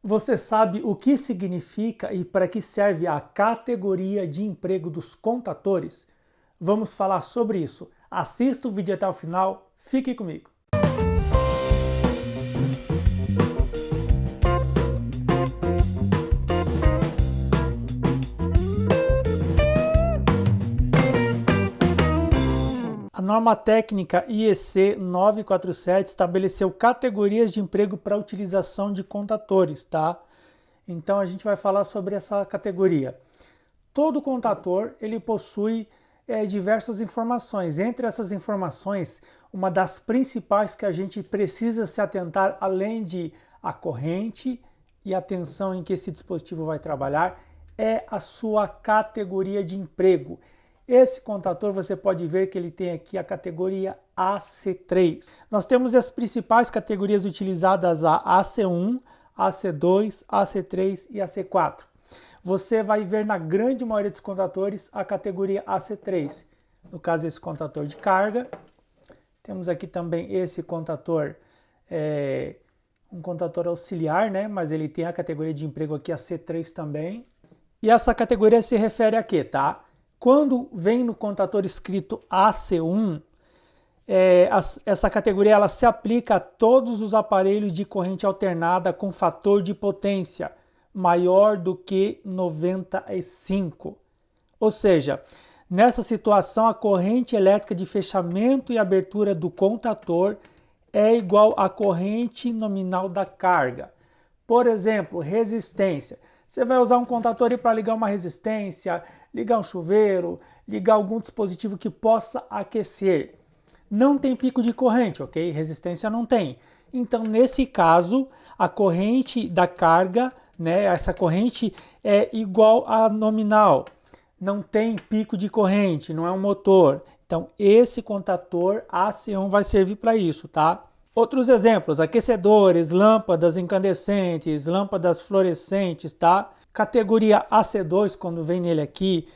Você sabe o que significa e para que serve a categoria de emprego dos contadores? Vamos falar sobre isso. Assista o vídeo até o final, fique comigo. A norma técnica IEC 947 estabeleceu categorias de emprego para utilização de contadores, tá? Então a gente vai falar sobre essa categoria. Todo contador ele possui diversas informações. Entre essas informações, uma das principais que a gente precisa se atentar, além de a corrente e a tensão em que esse dispositivo vai trabalhar, é a sua categoria de emprego. Esse contador você pode ver que ele tem aqui a categoria AC3. Nós temos as principais categorias utilizadas, a AC1, AC2, AC3 e AC4. Você vai ver na grande maioria dos contadores a categoria AC3. No caso, esse contador de carga. Temos aqui também esse contador, um contador auxiliar, né? Mas ele tem a categoria de emprego aqui AC3 também. E essa categoria se refere a quê, tá? Quando vem no contador escrito AC1, essa categoria ela se aplica a todos os aparelhos de corrente alternada com fator de potência maior do que 95. Ou seja, nessa situação a corrente elétrica de fechamento e abertura do contador é igual à corrente nominal da carga. Por exemplo, resistência. Você vai usar um contador para ligar uma resistência, ligar um chuveiro, ligar algum dispositivo que possa aquecer. Não tem pico de corrente, ok? Resistência não tem. Então, nesse caso, a corrente da carga, né, essa corrente é igual à nominal. Não tem pico de corrente, não é um motor. Então, esse contador AC1 vai servir para isso, tá? Outros exemplos, aquecedores, lâmpadas incandescentes, lâmpadas fluorescentes, tá? Categoria AC2, quando vem nele aqui,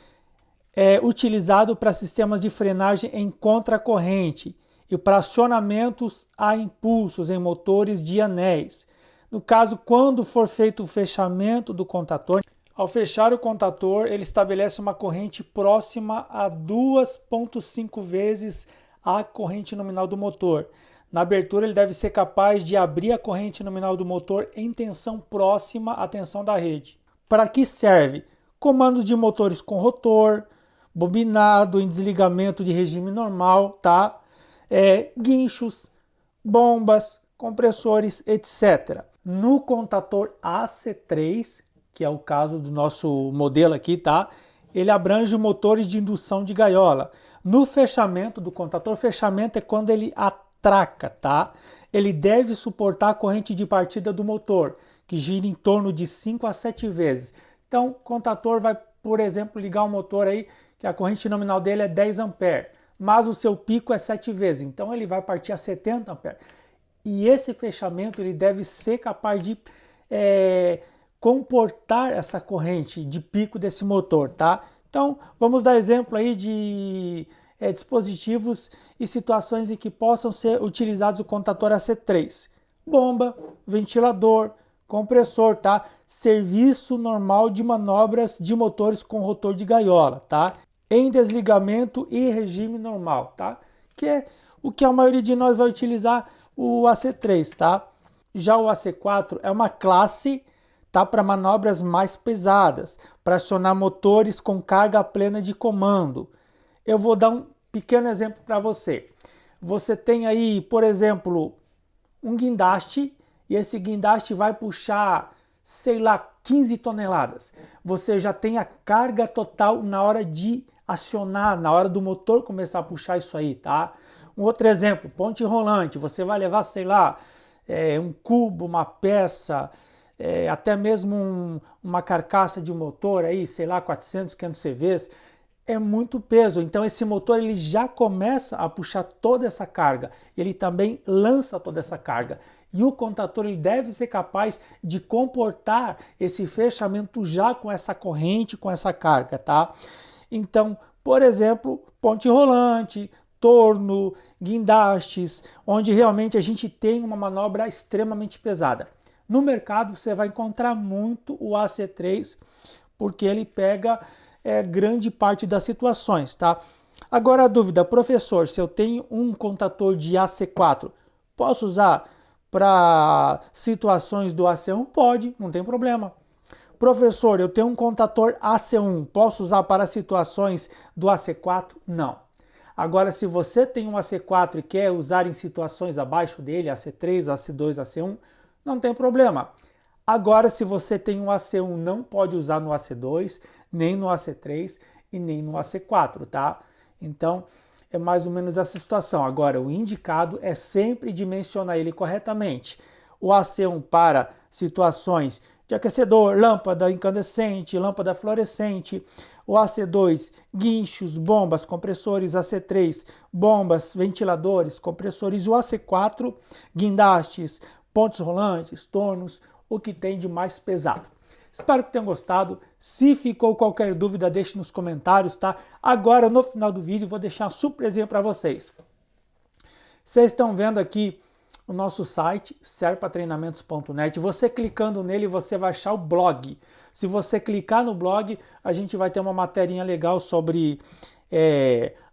é utilizado para sistemas de frenagem em contracorrente e para acionamentos a impulsos em motores de anéis. No caso, quando for feito o fechamento do contador, ao fechar o contador, ele estabelece uma corrente próxima a 2,5 vezes a corrente nominal do motor. Na abertura, ele deve ser capaz de abrir a corrente nominal do motor em tensão próxima à tensão da rede. Para que serve? Comandos de motores com rotor, bobinado em desligamento de regime normal, tá? Guinchos, bombas, compressores, etc. No contador AC3, que é o caso do nosso modelo aqui, tá? Ele abrange motores de indução de gaiola. No fechamento do contador, fechamento é quando ele atraca, tá? Ele deve suportar a corrente de partida do motor, que gira em torno de 5 a 7 vezes. Então, o contador vai, por exemplo, ligar um motor aí, que a corrente nominal dele é 10 A, mas o seu pico é 7 vezes, então ele vai partir a 70 A. E esse fechamento ele deve ser capaz de comportar essa corrente de pico desse motor, tá? Então, vamos dar exemplo aí de dispositivos e situações em que possam ser utilizados o contador AC3. Bomba, ventilador, compressor, tá? Serviço normal de manobras de motores com rotor de gaiola, tá? Em desligamento e regime normal, tá? Que é o que a maioria de nós vai utilizar o AC3, tá? Já o AC4 é uma classe, tá, para manobras mais pesadas, para acionar motores com carga plena de comando. Eu vou dar um pequeno exemplo para você. Você tem aí, por exemplo, um guindaste, e esse guindaste vai puxar, sei lá, 15 toneladas. Você já tem a carga total na hora de acionar, na hora do motor começar a puxar isso aí, tá? Um outro exemplo, ponte rolante. Você vai levar, sei lá, um cubo, uma peça, até mesmo uma carcaça de motor aí, sei lá, 400, 500 CVs. É muito peso, então esse motor ele já começa a puxar toda essa carga, ele também lança toda essa carga, e o contador ele deve ser capaz de comportar esse fechamento já com essa corrente, com essa carga, tá? Então, por exemplo, ponte rolante, torno, guindastes, onde realmente a gente tem uma manobra extremamente pesada. No mercado você vai encontrar muito o AC3, porque ele pega grande parte das situações, tá? Agora a dúvida, professor, se eu tenho um contador de AC4, posso usar para situações do AC1? Pode, não tem problema. Professor, eu tenho um contador AC1, posso usar para situações do AC4? Não. Agora, se você tem um AC4 e quer usar em situações abaixo dele, AC3, AC2, AC1, não tem problema. Agora, se você tem um AC1, não pode usar no AC2, nem no AC3 e nem no AC4, tá? Então, é mais ou menos essa situação. Agora, o indicado é sempre dimensionar ele corretamente. O AC1 para situações de aquecedor, lâmpada incandescente, lâmpada fluorescente. O AC2, guinchos, bombas, compressores. AC3, bombas, ventiladores, compressores. O AC4, guindastes, pontes rolantes, tornos, o que tem de mais pesado. Espero que tenham gostado. Se ficou qualquer dúvida, deixe nos comentários, tá? Agora, no final do vídeo, vou deixar uma surpresinha para vocês. Vocês estão vendo aqui o nosso site, serpatreinamentos.net. Você clicando nele, você vai achar o blog. Se você clicar no blog, a gente vai ter uma materinha legal sobre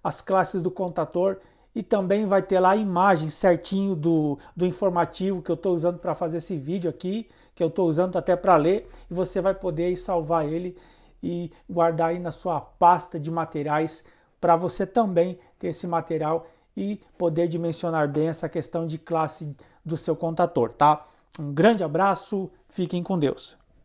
as classes do contador. E também vai ter lá a imagem certinho do informativo que eu estou usando para fazer esse vídeo aqui, que eu estou usando até para ler, e você vai poder aí salvar ele e guardar aí na sua pasta de materiais para você também ter esse material e poder dimensionar bem essa questão de classe do seu contador, tá? Um grande abraço, fiquem com Deus.